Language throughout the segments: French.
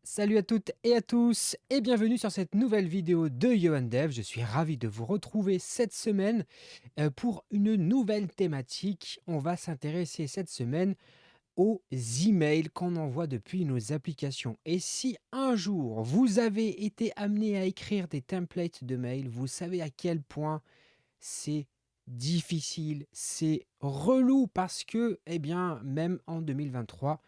Salut à toutes et à tous et bienvenue sur cette nouvelle vidéo de Johan Dev. Je suis ravi de vous retrouver cette semaine pour une nouvelle thématique. On va s'intéresser cette semaine aux emails qu'on envoie depuis nos applications. Et si un jour vous avez été amené à écrire des templates de mails, vous savez à quel point c'est difficile, c'est relou parce que, eh bien, même en 2023,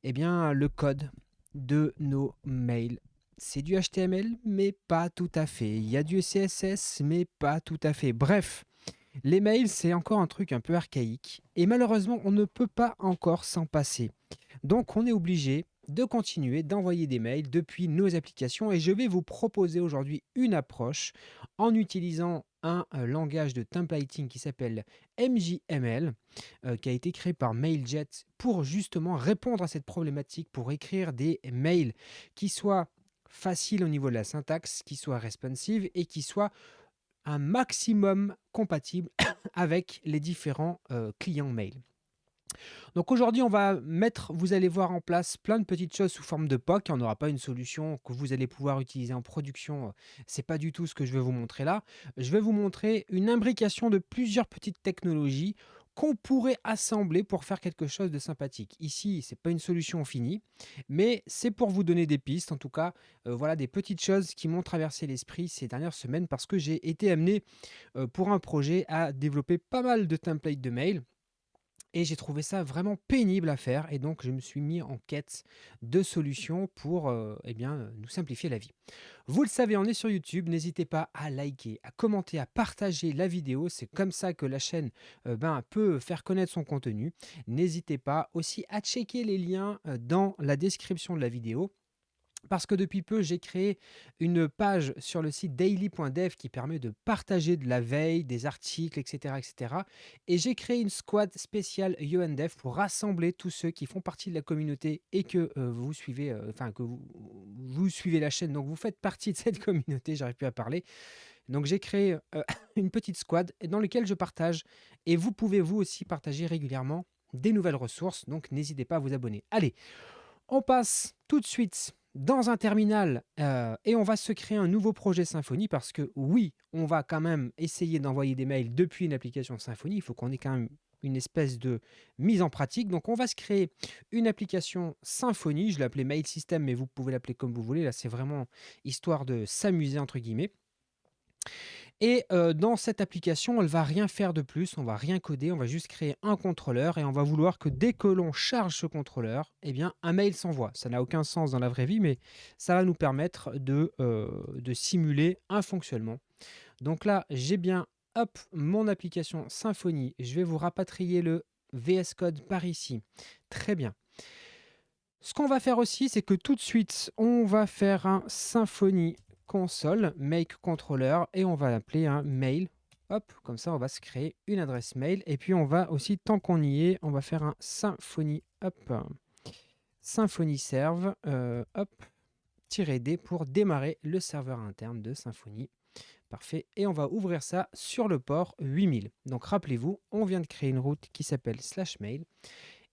eh bien, le code de nos mails, c'est du HTML, mais pas tout à fait. Il y a du CSS, mais pas tout à fait. Bref, les mails, c'est encore un truc un peu archaïque. Et malheureusement, on ne peut pas encore s'en passer. Donc, on est obligé de continuer d'envoyer des mails depuis nos applications. Et je vais vous proposer aujourd'hui une approche en utilisant un langage de templating qui s'appelle MJML, qui a été créé par Mailjet pour justement répondre à cette problématique, pour écrire des mails qui soient faciles au niveau de la syntaxe, qui soient responsive et qui soient un maximum compatibles avec les différents clients mail. Donc aujourd'hui, on va mettre, vous allez voir en place plein de petites choses sous forme de POC. On n'aura pas une solution que vous allez pouvoir utiliser en production. C'est pas du tout ce que je vais vous montrer là. Je vais vous montrer une imbrication de plusieurs petites technologies qu'on pourrait assembler pour faire quelque chose de sympathique. Ici, c'est pas une solution finie, mais c'est pour vous donner des pistes. En tout cas, voilà des petites choses qui m'ont traversé l'esprit ces dernières semaines parce que j'ai été amené pour un projet à développer pas mal de templates de mail et j'ai trouvé ça vraiment pénible à faire et donc je me suis mis en quête de solutions pour eh bien, nous simplifier la vie. Vous le savez, on est sur YouTube, n'hésitez pas à liker, à commenter, à partager la vidéo, c'est comme ça que la chaîne peut faire connaître son contenu. N'hésitez pas aussi à checker les liens dans la description de la vidéo. Parce que depuis peu, j'ai créé une page sur le site daily.dev qui permet de partager de la veille, des articles, etc. etc. Et j'ai créé une squad spéciale YoanDev pour rassembler tous ceux qui font partie de la communauté et que vous suivez, vous suivez la chaîne. Donc vous faites partie de cette communauté, j'arrive plus à parler. Donc j'ai créé une petite squad dans laquelle je partage. Et vous pouvez vous aussi partager régulièrement des nouvelles ressources. Donc n'hésitez pas à vous abonner. Allez, on passe tout de suite dans un terminal et on va se créer un nouveau projet Symfony parce que oui, on va quand même essayer d'envoyer des mails depuis une application Symfony. Il faut qu'on ait quand même une espèce de mise en pratique. Donc on va se créer une application Symfony. Je l'ai appelée Mail System, mais vous pouvez l'appeler comme vous voulez. Là, c'est vraiment histoire de s'amuser, entre guillemets. Et dans cette application, elle va rien faire de plus, on va rien coder, on va juste créer un contrôleur et on va vouloir que dès que l'on charge ce contrôleur, eh bien, un mail s'envoie. Ça n'a aucun sens dans la vraie vie, mais ça va nous permettre de simuler un fonctionnement. Donc là, j'ai bien hop, mon application Symfony. Je vais vous rapatrier le VS Code par ici. Très bien. Ce qu'on va faire aussi, c'est que tout de suite, on va faire un Symfony console, make controller, et on va l'appeler un mail. Hop, comme ça, on va se créer une adresse mail. Et puis, on va aussi, tant qu'on y est, on va faire un Symfony, hop, Symfony serve, hop, -d pour démarrer le serveur interne de Symfony. Parfait. Et on va ouvrir ça sur le port 8000. Donc, rappelez-vous, on vient de créer une route qui s'appelle /mail.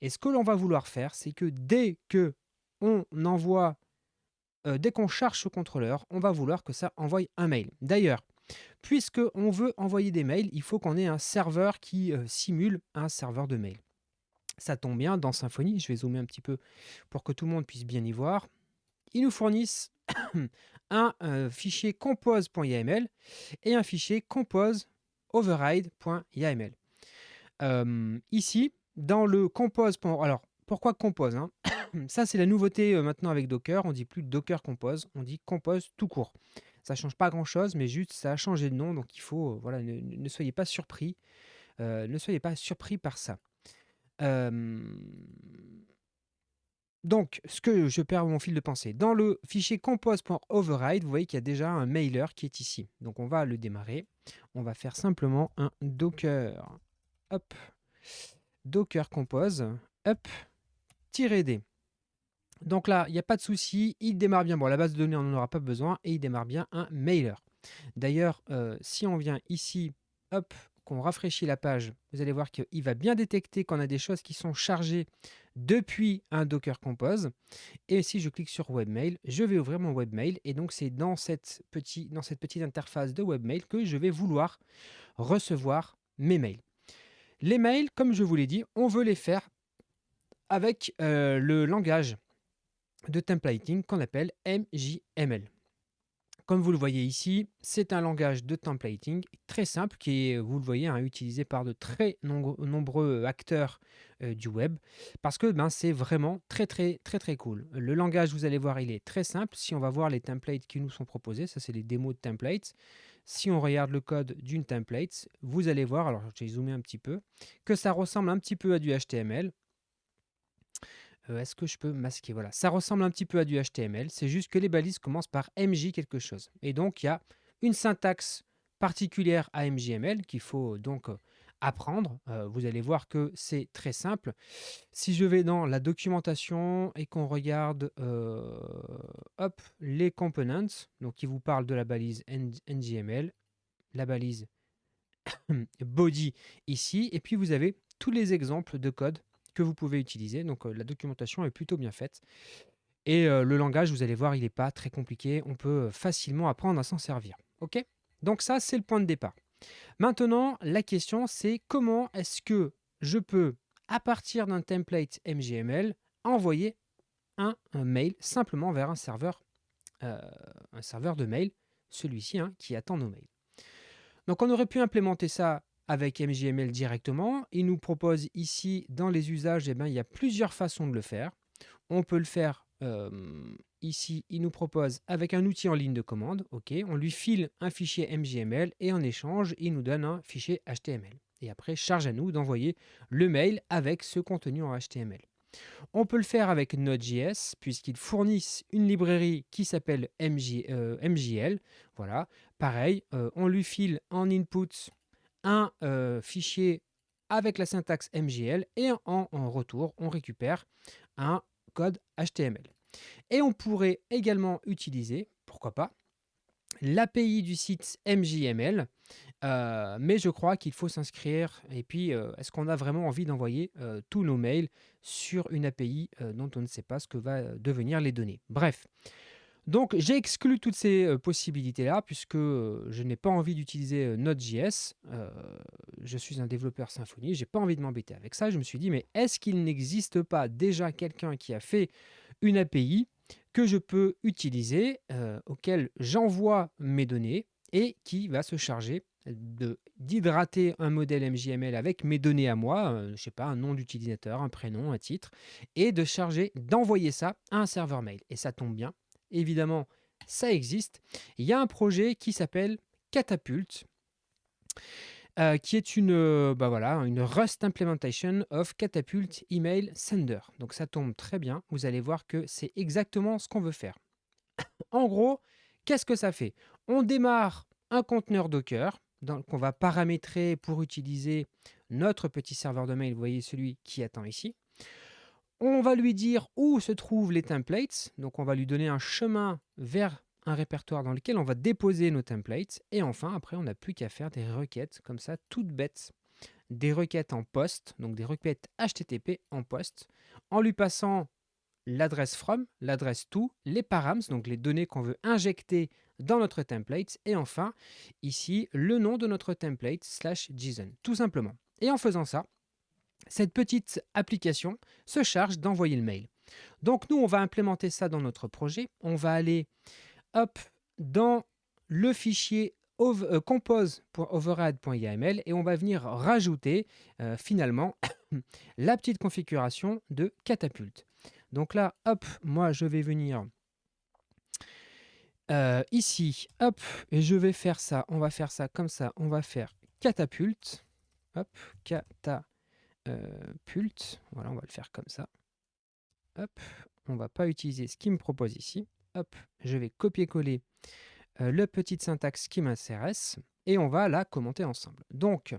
Et ce que l'on va vouloir faire, c'est que dès que on envoie, dès qu'on charge ce contrôleur, on va vouloir que ça envoie un mail. D'ailleurs, puisque on veut envoyer des mails, il faut qu'on ait un serveur qui simule un serveur de mail. Ça tombe bien, dans Symfony, je vais zoomer un petit peu pour que tout le monde puisse bien y voir. Ils nous fournissent un fichier compose.yml et un fichier compose.override.yml. Ici, dans le compose. Alors, pourquoi compose hein Ça, c'est la nouveauté maintenant avec Docker. On dit plus Docker compose, on dit compose tout court. Ça change pas grand-chose, mais juste ça a changé de nom, donc il faut, voilà, ne soyez pas surpris. Ne soyez pas surpris par ça. Donc, ce que je perds mon fil de pensée. Dans le fichier compose.override, vous voyez qu'il y a déjà un mailer qui est ici. Donc, on va le démarrer. On va faire simplement un docker. Hop, docker compose, up, -d. Donc là, il n'y a pas de souci, il démarre bien. Bon, la base de données, on n'en aura pas besoin et il démarre bien un mailer. D'ailleurs, si on vient ici, hop, qu'on rafraîchit la page, vous allez voir qu'il va bien détecter qu'on a des choses qui sont chargées depuis un Docker Compose. Et si je clique sur Webmail, je vais ouvrir mon Webmail. Et donc, c'est dans dans cette petite interface de Webmail que je vais vouloir recevoir mes mails. Les mails, comme je vous l'ai dit, on veut les faire avec le langage de templating qu'on appelle MJML. Comme vous le voyez ici, c'est un langage de templating très simple qui est, vous le voyez, utilisé par de très nombreux acteurs du web parce que c'est vraiment très cool. Le langage, vous allez voir, il est très simple. Si on va voir les templates qui nous sont proposés, ça c'est les démos de templates. Si on regarde le code d'une template, vous allez voir, alors j'ai zoomé un petit peu, que ça ressemble un petit peu à du HTML. Est-ce que je peux masquer? Voilà, ça ressemble un petit peu à du HTML, c'est juste que les balises commencent par MJ quelque chose. Et donc, il y a une syntaxe particulière à MJML qu'il faut donc apprendre. Vous allez voir que c'est très simple. Si je vais dans la documentation et qu'on regarde hop, les components, donc qui vous parle de la balise NGML, la balise body ici, et puis vous avez tous les exemples de code que vous pouvez utiliser. Donc la documentation est plutôt bien faite. Et le langage, vous allez voir, il n'est pas très compliqué. On peut facilement apprendre à s'en servir. OK? Donc ça, c'est le point de départ. Maintenant, la question, c'est comment est-ce que je peux, à partir d'un template MGML, envoyer un mail simplement vers un serveur de mail, celui-ci qui attend nos mails. Donc on aurait pu implémenter ça avec MJML directement. Il nous propose ici, dans les usages, il y a plusieurs façons de le faire. On peut le faire ici, il nous propose avec un outil en ligne de commande. OK, on lui file un fichier MJML et en échange, il nous donne un fichier HTML. Et après, charge à nous d'envoyer le mail avec ce contenu en HTML. On peut le faire avec Node.js puisqu'ils fournissent une librairie qui s'appelle MJL. Voilà, pareil, on lui file en input un fichier avec la syntaxe MJL et en retour, on récupère un code HTML. Et on pourrait également utiliser, pourquoi pas, l'API du site MJML, mais je crois qu'il faut s'inscrire. Et puis, est-ce qu'on a vraiment envie d'envoyer tous nos mails sur une API dont on ne sait pas ce que va devenir les données? Bref. Donc, j'ai exclu toutes ces possibilités-là puisque je n'ai pas envie d'utiliser Node.js. Je suis un développeur Symfony, j'ai pas envie de m'embêter avec ça. Je me suis dit, mais est-ce qu'il n'existe pas déjà quelqu'un qui a fait une API que je peux utiliser, auquel j'envoie mes données et qui va se charger d'hydrater un modèle MJML avec mes données à moi, je sais pas, un nom d'utilisateur, un prénom, un titre, et d'envoyer ça à un serveur mail. Et ça tombe bien, évidemment, ça existe. Il y a un projet qui s'appelle Catapult, qui est une Rust implementation of Catapult Email Sender. Donc ça tombe très bien, vous allez voir que c'est exactement ce qu'on veut faire. En gros, qu'est-ce que ça fait? On démarre un conteneur Docker qu'on va paramétrer pour utiliser notre petit serveur de mail, vous voyez celui qui attend ici. On va lui dire où se trouvent les templates, donc on va lui donner un chemin vers un répertoire dans lequel on va déposer nos templates. Et enfin, après, on n'a plus qu'à faire des requêtes comme ça, toutes bêtes. Des requêtes en post, donc des requêtes HTTP en post, en lui passant l'adresse from, l'adresse to, les params, donc les données qu'on veut injecter dans notre template, et enfin, ici, le nom de notre template /JSON, tout simplement. Et en faisant ça, cette petite application se charge d'envoyer le mail. Donc nous, on va implémenter ça dans notre projet. On va aller hop, dans le fichier compose.override.yml et on va venir rajouter finalement la petite configuration de Catapult. Donc là, hop, moi je vais venir ici, hop, et je vais faire ça. On va faire ça comme ça. On va faire Catapult. Hop, Catapult. Voilà, on va le faire comme ça. Hop, on va pas utiliser ce qu'il me propose ici. Hop, je vais copier-coller la petite syntaxe qui m'intéresse et on va la commenter ensemble. Donc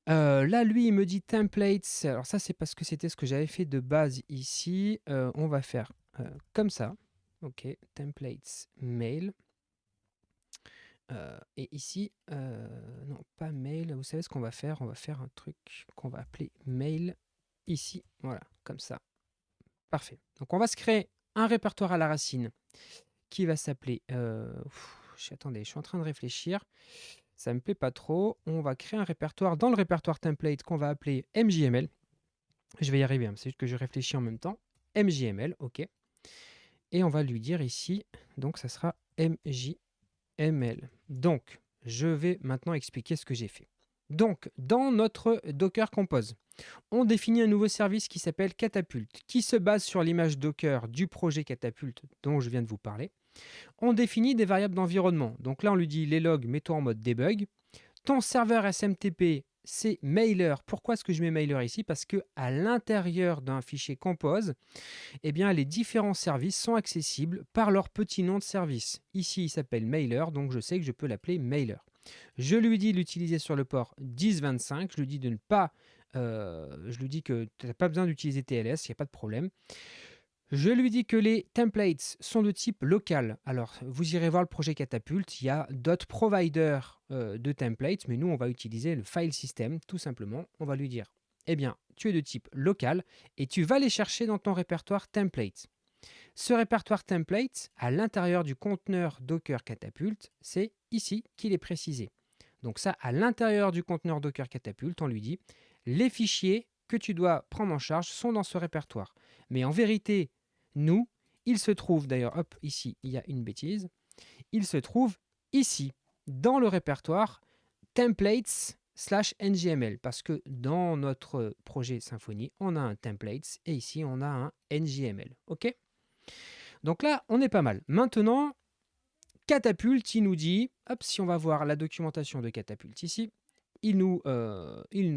là, lui, il me dit templates. Alors ça, c'est parce que c'était ce que j'avais fait de base ici. On va faire comme ça. OK, templates mail. Et ici, non, pas mail. Vous savez ce qu'on va faire? On va faire un truc qu'on va appeler mail ici. Voilà, comme ça. Parfait. Donc on va se créer un répertoire à la racine qui va s'appeler... attendez, je suis en train de réfléchir. Ça me plaît pas trop. On va créer un répertoire dans le répertoire template qu'on va appeler MJML. Je vais y arriver, hein, c'est juste que je réfléchis en même temps. MJML, ok. Et on va lui dire ici, donc ça sera MJML. Donc, je vais maintenant expliquer ce que j'ai fait. Donc, dans notre Docker Compose, on définit un nouveau service qui s'appelle Catapult, qui se base sur l'image Docker du projet Catapult dont je viens de vous parler. On définit des variables d'environnement. Donc là, on lui dit les logs, mets-toi en mode debug. Ton serveur SMTP, c'est mailer. Pourquoi est-ce que je mets mailer ici? Parce que à l'intérieur d'un fichier compose, eh bien, les différents services sont accessibles par leur petit nom de service. Ici, il s'appelle mailer, donc je sais que je peux l'appeler mailer. Je lui dis de l'utiliser sur le port 1025. Je lui dis de ne pas... je lui dis que tu n'as pas besoin d'utiliser TLS, il n'y a pas de problème. Je lui dis que les templates sont de type local. Alors, vous irez voir le projet Catapult, il y a d'autres providers de templates, mais nous, on va utiliser le file system, tout simplement. On va lui dire, eh bien, tu es de type local et tu vas les chercher dans ton répertoire template. Ce répertoire template, à l'intérieur du conteneur Docker Catapult, c'est ici qu'il est précisé. Donc ça, à l'intérieur du conteneur Docker Catapult, on lui dit, les fichiers que tu dois prendre en charge sont dans ce répertoire. Mais en vérité, nous, il se trouve, d'ailleurs, hop, ici, il y a une bêtise, il se trouve ici, dans le répertoire templates/ngml, parce que dans notre projet Symfony, on a un templates et ici, on a un ngml. OK? Donc là, on est pas mal. Maintenant, Catapult, il nous dit, hop, si on va voir la documentation de Catapult ici, ils nous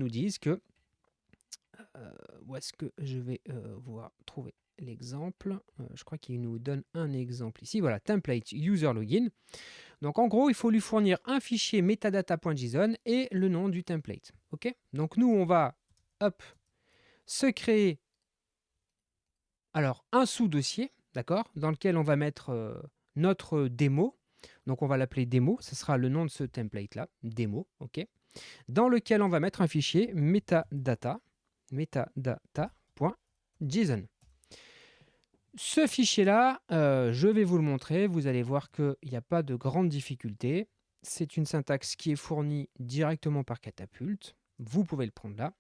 disent que, où est-ce que je vais voir, trouver l'exemple. Je crois qu'il nous donne un exemple ici. Voilà, template user login. Donc en gros, il faut lui fournir un fichier metadata.json et le nom du template. OK? Donc nous, on va hop, se créer alors un sous-dossier, d'accord, dans lequel on va mettre notre démo. Donc on va l'appeler démo, ce sera le nom de ce template-là, démo, OK, dans lequel on va mettre un fichier metadata.json. Ce fichier-là, je vais vous le montrer. Vous allez voir qu'il n'y a pas de grande difficulté. C'est une syntaxe qui est fournie directement par Catapult. Vous pouvez le prendre là.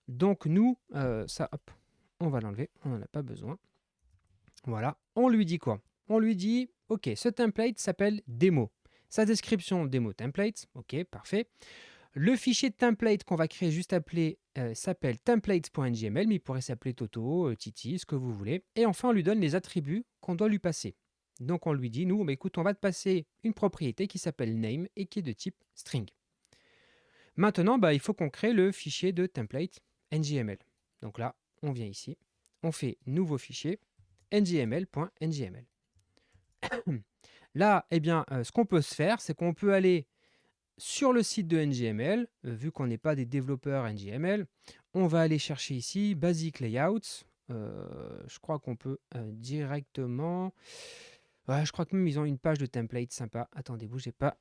Donc nous, ça, hop, on va l'enlever. On n'en a pas besoin. Voilà. On lui dit quoi? On lui dit, OK, ce template s'appelle démo. Sa description, démo template. OK, parfait. Le fichier template qu'on va créer juste après s'appelle templates.ngml, mais il pourrait s'appeler Toto, Titi, ce que vous voulez. Et enfin, on lui donne les attributs qu'on doit lui passer. Donc on lui dit, nous, écoute, on va te passer une propriété qui s'appelle name et qui est de type string. Maintenant, il faut qu'on crée le fichier de template ngml. Donc là, on vient ici, on fait nouveau fichier ngml.ngml. Là, eh bien, ce qu'on peut se faire, c'est qu'on peut aller sur le site de NGML, vu qu'on n'est pas des développeurs NGML, on va aller chercher ici Basic Layout. Je crois qu'on peut directement... Ouais, je crois que même ils ont une page de template sympa. Attendez, bougez pas.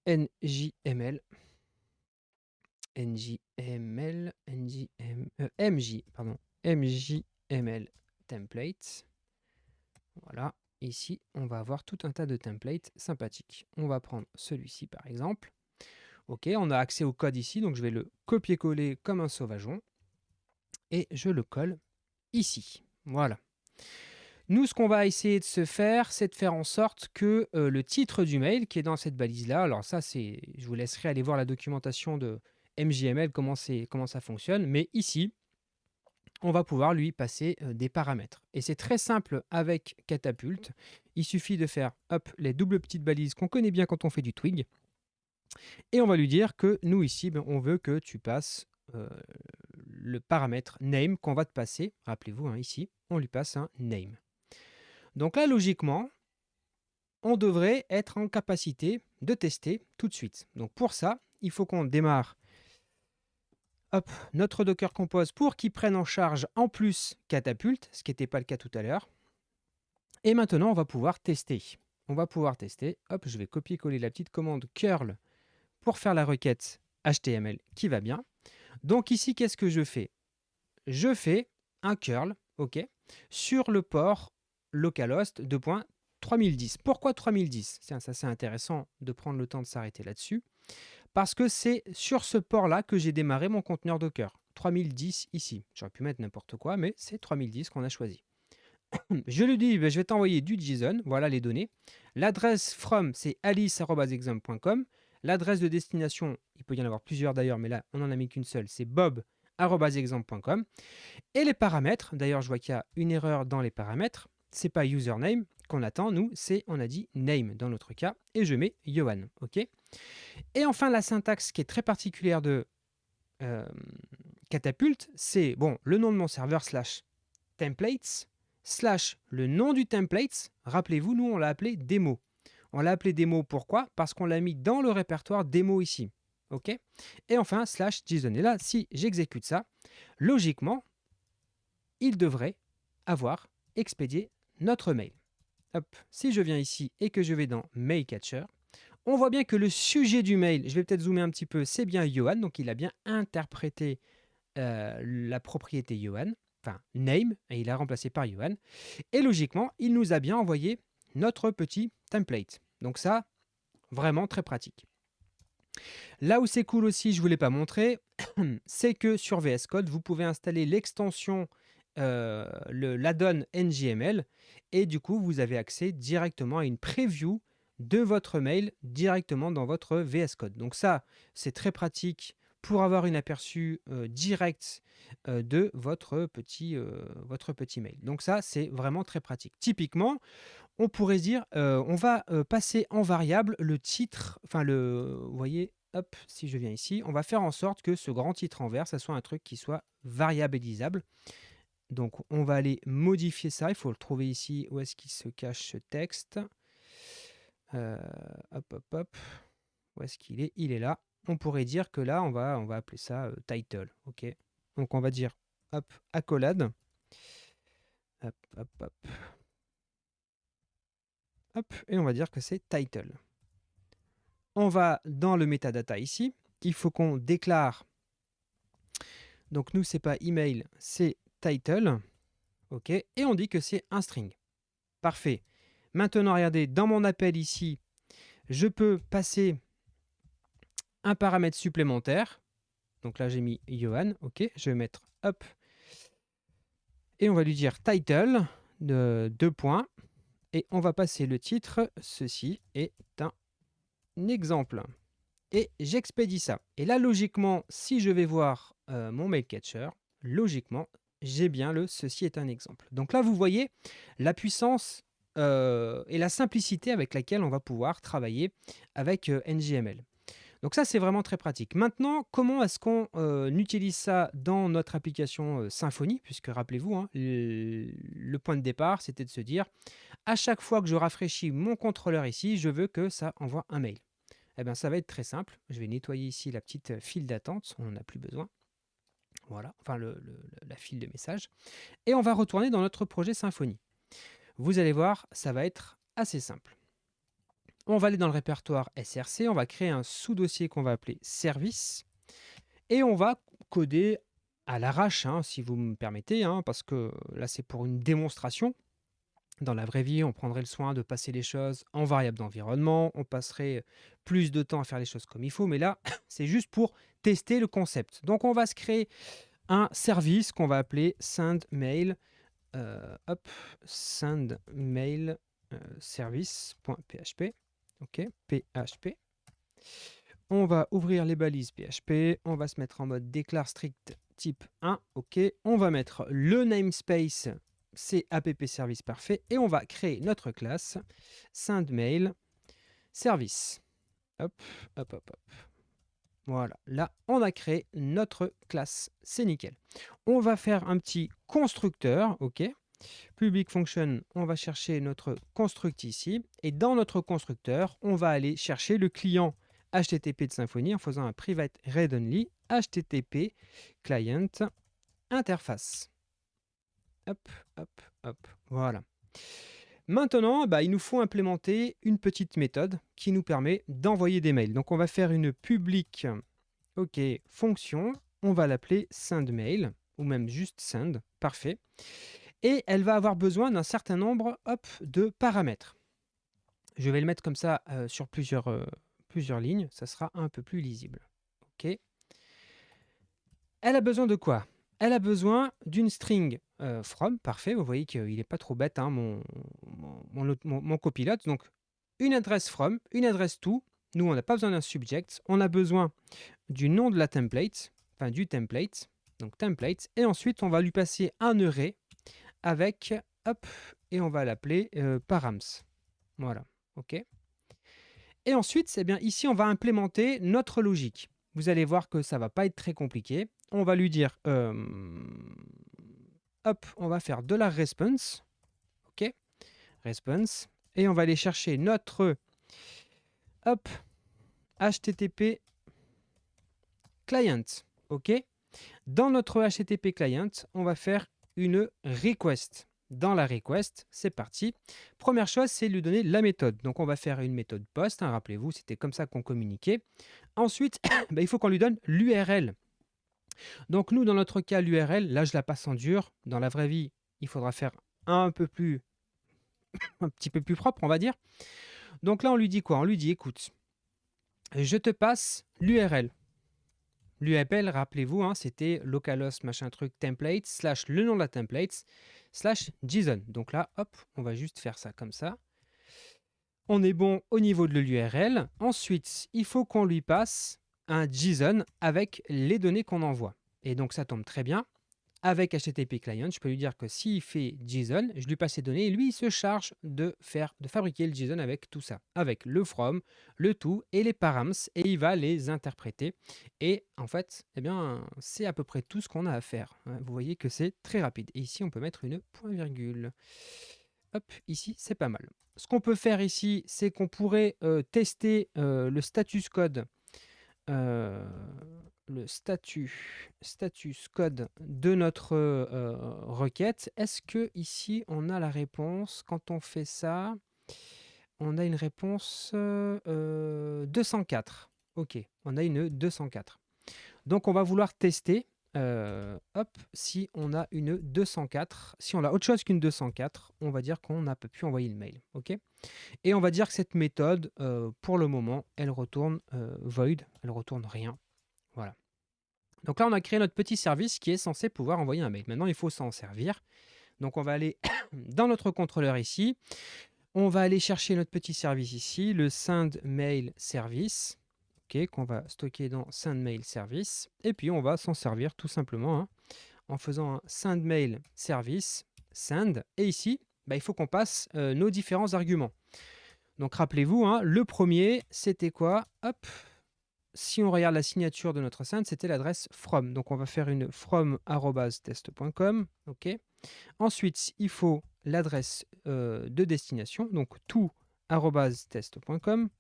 NJML. MJML template. Voilà. Ici, on va avoir tout un tas de templates sympathiques. On va prendre celui-ci par exemple. OK, on a accès au code ici, donc je vais le copier-coller comme un sauvageon. Et je le colle ici. Voilà. Nous, ce qu'on va essayer de se faire, c'est de faire en sorte que le titre du mail qui est dans cette balise-là, alors ça, je vous laisserai aller voir la documentation de MJML, comment ça fonctionne, mais ici, on va pouvoir lui passer des paramètres. Et c'est très simple avec Catapult. Il suffit de faire hop, les doubles petites balises qu'on connaît bien quand on fait du Twig. Et on va lui dire que nous ici, on veut que tu passes le paramètre name qu'on va te passer. Rappelez-vous, ici, on lui passe un name. Donc là, logiquement, on devrait être en capacité de tester tout de suite. Donc pour ça, il faut qu'on démarre notre Docker Compose pour qu'il prenne en charge en plus Catapult, ce qui n'était pas le cas tout à l'heure. Et maintenant, on va pouvoir tester. Hop, je vais copier-coller la petite commande curl pour faire la requête HTML qui va bien. Donc ici, qu'est-ce que je fais? Je fais un curl, OK, sur le port localhost 2.3010. Pourquoi 3010? Tiens, ça c'est intéressant de prendre le temps de s'arrêter là-dessus. Parce que c'est sur ce port-là que j'ai démarré mon conteneur Docker. 3010 ici. J'aurais pu mettre n'importe quoi, mais c'est 3010 qu'on a choisi. Je lui dis, je vais t'envoyer du JSON, voilà les données. L'adresse from, c'est alice@exam.com. L'adresse de destination, il peut y en avoir plusieurs d'ailleurs, mais là, on n'en a mis qu'une seule, c'est bob@exam.com. Et les paramètres, d'ailleurs, je vois qu'il y a une erreur dans les paramètres. C'est pas username qu'on attend, nous, c'est, on a dit name dans notre cas, et je mets Johan, ok. Et enfin, la syntaxe qui est très particulière de Catapult, c'est bon, le nom de mon serveur slash templates slash le nom du templates. Rappelez-vous, nous, on l'a appelé démo. On l'a appelé démo, pourquoi? Parce qu'on l'a mis dans le répertoire démo ici. OK. Et enfin, slash JSON. Et là, si j'exécute ça, logiquement, il devrait avoir expédié notre mail. Hop. Si je viens ici et que je vais dans Mail Catcher, on voit bien que le sujet du mail, je vais peut-être zoomer un petit peu, c'est bien Johan, donc il a bien interprété la propriété Johan, enfin name, et il a remplacé par Johan. Et logiquement, il nous a bien envoyé notre petit template. Donc ça, vraiment très pratique. Là où c'est cool aussi, je ne vous l'ai pas montré, c'est que sur VS Code, vous pouvez installer l'extension, l'add-on NGML, et du coup, vous avez accès directement à une preview de votre mail directement dans votre VS Code. Donc ça, c'est très pratique pour avoir une aperçu direct de votre petit mail. Donc ça, c'est vraiment très pratique. Typiquement, on pourrait se dire, on va passer en variable le titre, enfin vous voyez, hop, si je viens ici, on va faire en sorte que ce grand titre en vert, ça soit un truc qui soit variabilisable. Donc on va aller modifier ça, il faut le trouver ici, où est-ce qu'il se cache ce texte. Hop, hop, hop, où est-ce qu'il est? Il est là. On pourrait dire que là, on va appeler ça title, ok. Donc on va dire, hop, accolade, hop, hop, hop, hop, et on va dire que c'est title. On va dans le metadata ici. Il faut qu'on déclare. Donc nous, c'est pas email, c'est title. OK. Et on dit que c'est un string. Parfait. Maintenant, regardez, dans mon appel ici, je peux passer un paramètre supplémentaire. Donc là, j'ai mis Johan. OK. Je vais mettre up. Et on va lui dire title de 2 points. Et on va passer le titre. Ceci est un exemple. Et j'expédie ça. Et là, logiquement, si je vais voir mon mail catcher, logiquement, j'ai bien le ceci est un exemple. Donc là, vous voyez la puissance et la simplicité avec laquelle on va pouvoir travailler avec NGML. Donc ça, c'est vraiment très pratique. Maintenant, comment est-ce qu'on utilise ça dans notre application Symfony? Puisque rappelez-vous, hein, le point de départ, c'était de se dire, à chaque fois que je rafraîchis mon contrôleur ici, je veux que ça envoie un mail. Eh bien, ça va être très simple. Je vais nettoyer ici la petite file d'attente. On n'en a plus besoin. Voilà, enfin la file de messages. Et on va retourner dans notre projet Symfony. Vous allez voir, ça va être assez simple. On va aller dans le répertoire SRC. On va créer un sous-dossier qu'on va appeler service. Et on va coder à l'arrache, hein, si vous me permettez, hein, parce que là, c'est pour une démonstration. Dans la vraie vie, on prendrait le soin de passer les choses en variable d'environnement, on passerait plus de temps à faire les choses comme il faut, mais là, c'est juste pour tester le concept. Donc, on va se créer un service qu'on va appeler sendMail, sendMail service.php, ok, PHP. On va ouvrir les balises PHP, on va se mettre en mode déclare strict type 1, ok, on va mettre le namespace, c'est app service parfait, et on va créer notre classe sendMail service. Hop, hop, hop, hop. Voilà, là, on a créé notre classe, c'est nickel. On va faire un petit constructeur, ok. Public function, on va chercher notre construct ici, et dans notre constructeur, on va aller chercher le client HTTP de Symfony en faisant un private read only HTTP client interface. Hop, hop, hop, voilà. Maintenant, il nous faut implémenter une petite méthode qui nous permet d'envoyer des mails. Donc, on va faire une public fonction. On va l'appeler sendMail ou même juste send. Parfait. et elle va avoir besoin d'un certain nombre, hop, de paramètres. Je vais le mettre comme ça sur plusieurs lignes, ça sera un peu plus lisible. OK. Elle a besoin de quoi? Elle a besoin d'une string from, parfait, vous voyez qu'il n'est pas trop bête, hein, mon copilote. Donc, une adresse from, une adresse to. Nous, on n'a pas besoin d'un subject, on a besoin du nom de la template, enfin du template, donc template, et ensuite on va lui passer un array avec, hop, et on va l'appeler params. Voilà, ok. Et ensuite, eh bien, ici, on va implémenter notre logique. Vous allez voir que ça ne va pas être très compliqué. On va lui dire, hop, on va faire de la response, ok, response, et on va aller chercher notre, hop, HTTP client, ok. Dans notre HTTP client, on va faire une request. Dans la request, c'est parti. Première chose, c'est lui donner la méthode. Donc, on va faire une méthode post. Hein, rappelez-vous, c'était comme ça qu'on communiquait. Ensuite, il faut qu'on lui donne l'URL. Donc, nous, dans notre cas, l'URL, là, je la passe en dur. Dans la vraie vie, il faudra faire un petit peu plus propre, on va dire. Donc là, on lui dit quoi? On lui dit, écoute, je te passe l'URL. L'URL, rappelez-vous, hein, c'était localhost machin truc template / le nom de la template / JSON. Donc là, hop, on va juste faire ça comme ça. On est bon au niveau de l'URL. Ensuite, il faut qu'on lui passe un JSON avec les données qu'on envoie. Et donc ça tombe très bien. Avec HTTP Client, je peux lui dire que s'il fait JSON, je lui passe les données et lui, il se charge de fabriquer le JSON avec tout ça, avec le from, le to et les params, et il va les interpréter. Et en fait, eh bien, c'est à peu près tout ce qu'on a à faire. Vous voyez que c'est très rapide. Et ici, on peut mettre une point-virgule. Hop, ici, c'est pas mal. Ce qu'on peut faire ici, c'est qu'on pourrait tester le status code le status code de notre requête. Est-ce que ici on a la réponse? Quand on fait ça, on a une réponse 204. Ok, on a une 204. Donc on va vouloir tester hop, si on a une 204. Si on a autre chose qu'une 204, on va dire qu'on n'a pas pu envoyer le mail. Ok. Et on va dire que cette méthode, pour le moment, elle retourne void, elle retourne rien. Voilà. Donc là, on a créé notre petit service qui est censé pouvoir envoyer un mail. Maintenant, il faut s'en servir. Donc on va aller dans notre contrôleur ici. On va aller chercher notre petit service ici, le send mail service, qu'on va stocker dans send mail service. Et puis on va s'en servir tout simplement hein, en faisant un send mail service, send. Et ici, il faut qu'on passe nos différents arguments. Donc rappelez-vous, hein, le premier, c'était quoi? Hop, si on regarde la signature de notre send, c'était l'adresse from. Donc on va faire une from@test.com. Ok. Ensuite, il faut l'adresse de destination, donc to@test.com.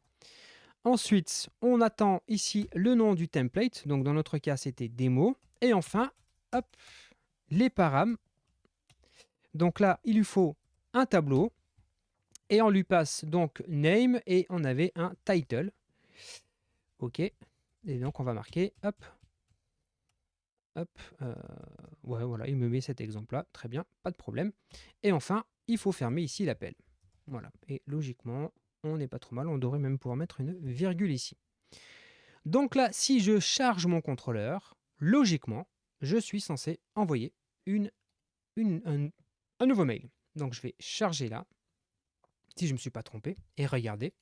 Ensuite, on attend ici le nom du template. Donc dans notre cas, c'était démo. Et enfin, hop, les params. Donc là, il lui faut un tableau. Et on lui passe donc name et on avait un title. OK. Et donc, on va marquer, hop, ouais, voilà, il me met cet exemple-là. Très bien, pas de problème. Et enfin, il faut fermer ici l'appel. Voilà. Et logiquement, on n'est pas trop mal. On devrait même pouvoir mettre une virgule ici. Donc là, si je charge mon contrôleur, logiquement, je suis censé envoyer un nouveau mail. Donc, je vais charger là, si je ne me suis pas trompé, et regardez.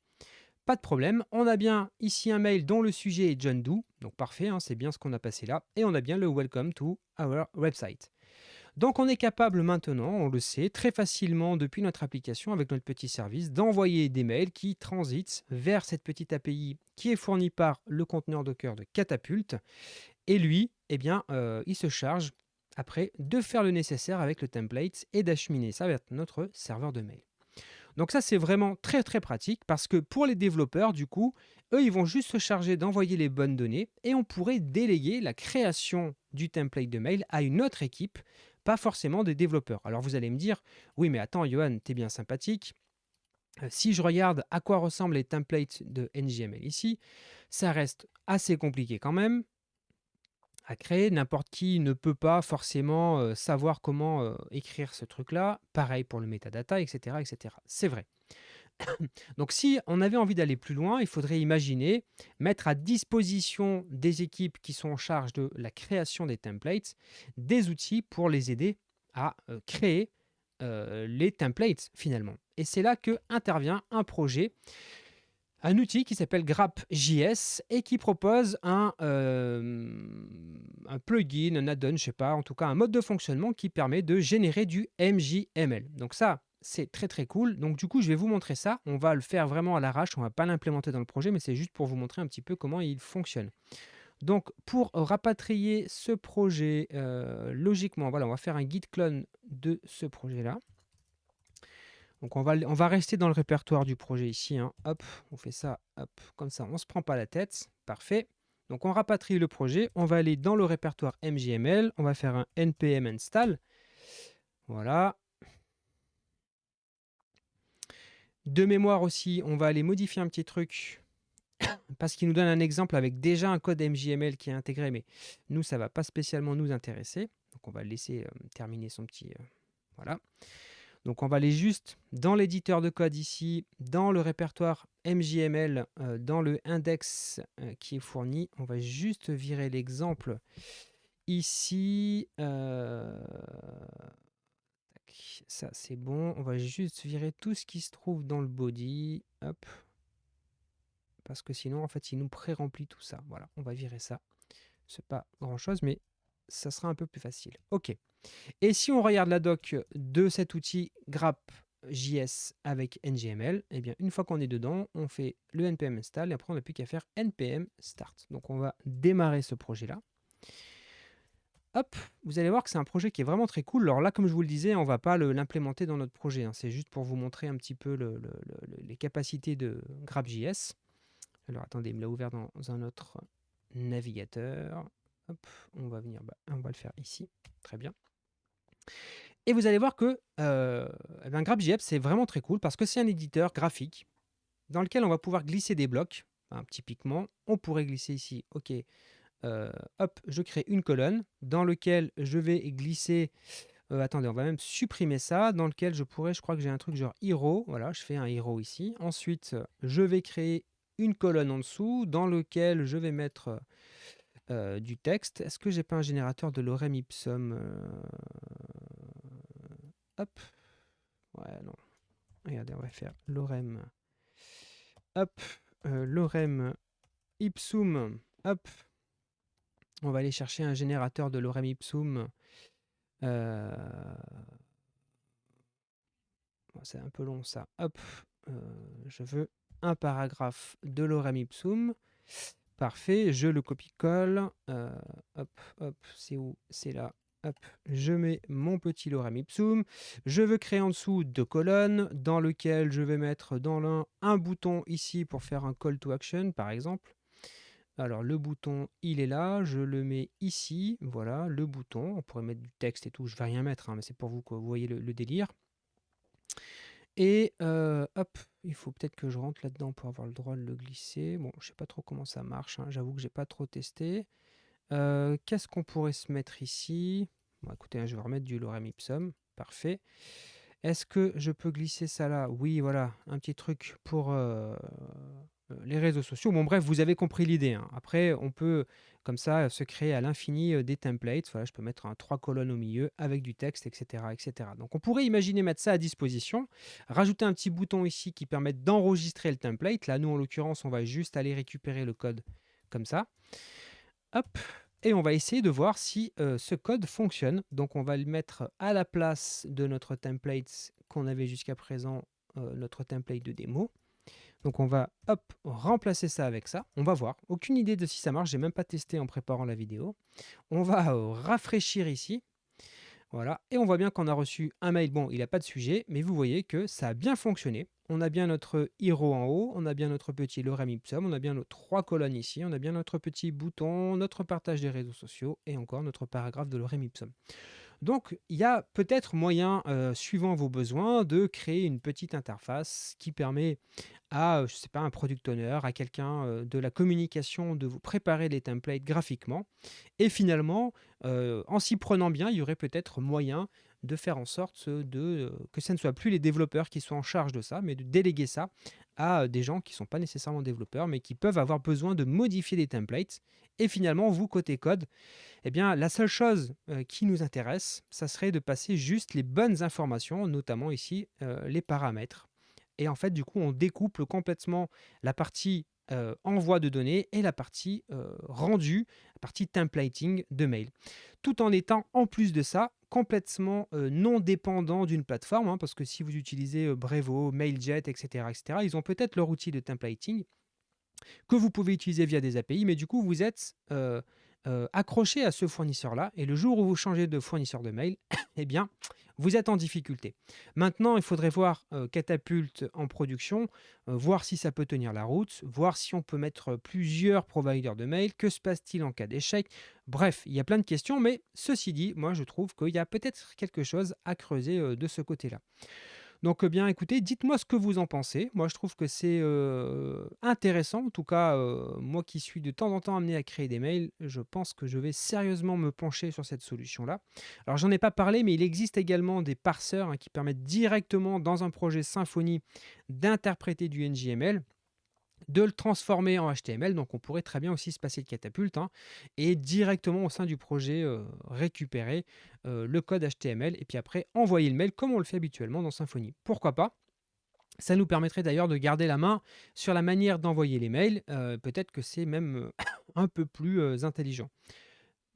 Pas de problème, on a bien ici un mail dont le sujet est John Doe, donc parfait, hein, c'est bien ce qu'on a passé là, et on a bien le Welcome to our website. Donc on est capable maintenant, on le sait, très facilement depuis notre application avec notre petit service, d'envoyer des mails qui transitent vers cette petite API qui est fournie par le conteneur Docker de Catapult, et lui, eh bien, il se charge après de faire le nécessaire avec le template et d'acheminer ça vers notre serveur de mail. Donc ça, c'est vraiment très très pratique parce que pour les développeurs, du coup, eux, ils vont juste se charger d'envoyer les bonnes données et on pourrait déléguer la création du template de mail à une autre équipe, pas forcément des développeurs. Alors vous allez me dire, oui mais attends Johan, t'es bien sympathique. Si je regarde à quoi ressemblent les templates de NGML ici, ça reste assez compliqué quand même. à créer. N'importe qui ne peut pas forcément savoir comment écrire ce truc-là. Pareil pour le metadata, etc., etc. C'est vrai. Donc si on avait envie d'aller plus loin, il faudrait imaginer mettre à disposition des équipes qui sont en charge de la création des templates des outils pour les aider à créer les templates finalement. Et c'est là que intervient un outil qui s'appelle GrapJS et qui propose un plugin, un add-on, je sais pas, en tout cas un mode de fonctionnement qui permet de générer du MJML. Donc ça, c'est très très cool. Donc du coup, je vais vous montrer ça. On va le faire vraiment à l'arrache, on va pas l'implémenter dans le projet, mais c'est juste pour vous montrer un petit peu comment il fonctionne. Donc pour rapatrier ce projet, logiquement, voilà, on va faire un git clone de ce projet-là. Donc on va rester dans le répertoire du projet ici, hein. Hop, on fait ça, hop, comme ça, on ne se prend pas la tête. Parfait. Donc on rapatrie le projet, on va aller dans le répertoire MJML, on va faire un npm install. Voilà. De mémoire aussi, on va aller modifier un petit truc parce qu'il nous donne un exemple avec déjà un code MJML qui est intégré, mais nous, ça ne va pas spécialement nous intéresser. Donc on va le laisser terminer son petit... voilà. Donc on va aller juste dans l'éditeur de code ici, dans le répertoire MJML, dans le index qui est fourni. On va juste virer l'exemple ici. Ça c'est bon. On va juste virer tout ce qui se trouve dans le body. Hop. Parce que sinon, en fait, il nous pré-remplit tout ça. Voilà, on va virer ça. C'est pas grand-chose, mais ça sera un peu plus facile. OK. Et si on regarde la doc de cet outil GrapJS avec NGML, eh bien, une fois qu'on est dedans, on fait le npm install et après on n'a plus qu'à faire npm start. Donc on va démarrer ce projet-là. Hop, vous allez voir que c'est un projet qui est vraiment très cool. Alors là, comme je vous le disais, on ne va pas l'implémenter dans notre projet, hein. C'est juste pour vous montrer un petit peu les capacités de GrapJS. Alors attendez, il me l'a ouvert dans un autre navigateur. Hop, on va venir, on va le faire ici. Très bien. Et vous allez voir que GrapJS, c'est vraiment très cool parce que c'est un éditeur graphique dans lequel on va pouvoir glisser des blocs. Typiquement, on pourrait glisser ici, ok, hop, je crée une colonne dans laquelle je vais glisser, attendez, on va même supprimer ça, dans lequel je pourrais, je crois que j'ai un truc genre hero, voilà, je fais un hero ici. Ensuite, je vais créer une colonne en dessous dans lequel je vais mettre du texte. Est-ce que j'ai pas un générateur de lorem ipsum hop. Ouais, non. Regardez, on va faire lorem. Hop. Lorem ipsum. Hop. On va aller chercher un générateur de lorem ipsum. C'est un peu long ça. Hop. Je veux un paragraphe de lorem ipsum. Parfait. Je le copie-colle. Hop, hop. C'est où? C'est là. Hop, je mets mon petit lorem ipsum. Je veux créer en dessous 2 colonnes dans lesquelles je vais mettre dans l'un un bouton ici pour faire un call to action par exemple. Alors le bouton il est là, je le mets ici, voilà le bouton. On pourrait mettre du texte et tout, je vais rien mettre, hein, mais c'est pour vous que vous voyez le délire. Et hop, il faut peut-être que je rentre là-dedans pour avoir le droit de le glisser. Bon, je sais pas trop comment ça marche, hein, j'avoue que j'ai pas trop testé. Qu'est-ce qu'on pourrait se mettre ici? Bon, écoutez, je vais remettre du lorem ipsum. Parfait. Est-ce que je peux glisser ça là? Oui, voilà, un petit truc pour les réseaux sociaux. Bon, bref, vous avez compris l'idée, hein. Après, on peut, comme ça, se créer à l'infini des templates. Voilà, je peux mettre 3 colonnes au milieu avec du texte, etc., etc. Donc, on pourrait imaginer mettre ça à disposition. Rajouter un petit bouton ici qui permet d'enregistrer le template. Là, nous, en l'occurrence, on va juste aller récupérer le code comme ça. Hop, et on va essayer de voir si ce code fonctionne. Donc on va le mettre à la place de notre template qu'on avait jusqu'à présent, notre template de démo. Donc on va hop, remplacer ça avec ça. On va voir. Aucune idée de si ça marche, j'ai même pas testé en préparant la vidéo. On va rafraîchir ici. Voilà, et on voit bien qu'on a reçu un mail. Bon, il n'a pas de sujet, mais vous voyez que ça a bien fonctionné. On a bien notre hero en haut, on a bien notre petit lorem ipsum, on a bien nos 3 colonnes ici, on a bien notre petit bouton, notre partage des réseaux sociaux et encore notre paragraphe de lorem ipsum. Donc, il y a peut-être moyen, suivant vos besoins, de créer une petite interface qui permet à, je sais pas, un product owner, à quelqu'un, de la communication, de vous préparer les templates graphiquement et finalement, en s'y prenant bien, il y aurait peut-être moyen de faire en sorte que ça ne soit plus les développeurs qui soient en charge de ça, mais de déléguer ça à des gens qui ne sont pas nécessairement développeurs, mais qui peuvent avoir besoin de modifier des templates. Et finalement, vous, côté code, eh bien, la seule chose qui nous intéresse, ça serait de passer juste les bonnes informations, notamment ici les paramètres. Et en fait, du coup, on découple complètement la partie envoi de données et la partie rendu, la partie templating de mail. Tout en étant, en plus de ça, complètement non dépendant d'une plateforme, hein, parce que si vous utilisez Brevo, Mailjet, etc., etc., ils ont peut-être leur outil de templating que vous pouvez utiliser via des API, mais du coup, vous êtes accroché à ce fournisseur-là, et le jour où vous changez de fournisseur de mail, eh bien, vous êtes en difficulté. Maintenant, il faudrait voir Catapult en production, voir si ça peut tenir la route, voir si on peut mettre plusieurs providers de mail, que se passe-t-il en cas d'échec. Bref, il y a plein de questions, mais ceci dit, moi je trouve qu'il y a peut-être quelque chose à creuser de ce côté-là. Donc, bien, écoutez, dites-moi ce que vous en pensez. Moi, je trouve que c'est intéressant. En tout cas, moi qui suis de temps en temps amené à créer des mails, je pense que je vais sérieusement me pencher sur cette solution-là. Alors, j'en ai pas parlé, mais il existe également des parseurs hein, qui permettent directement dans un projet Symfony d'interpréter du NJML, de le transformer en HTML. Donc, on pourrait très bien aussi se passer de catapulte hein, et directement au sein du projet récupérer le code HTML et puis après envoyer le mail comme on le fait habituellement dans Symfony. Pourquoi pas? Ça nous permettrait d'ailleurs de garder la main sur la manière d'envoyer les mails. Peut-être que c'est même un peu plus intelligent.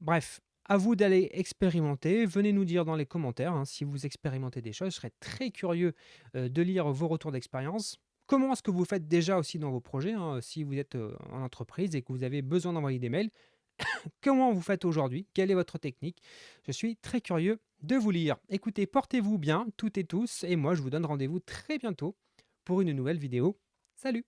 Bref, à vous d'aller expérimenter. Venez nous dire dans les commentaires hein, si vous expérimentez des choses. Je serais très curieux de lire vos retours d'expérience. Comment est-ce que vous faites déjà aussi dans vos projets hein, si vous êtes en entreprise et que vous avez besoin d'envoyer des mails? Comment vous faites aujourd'hui? Quelle est votre technique? Je suis très curieux de vous lire. Écoutez, portez-vous bien, toutes et tous, et moi je vous donne rendez-vous très bientôt pour une nouvelle vidéo. Salut!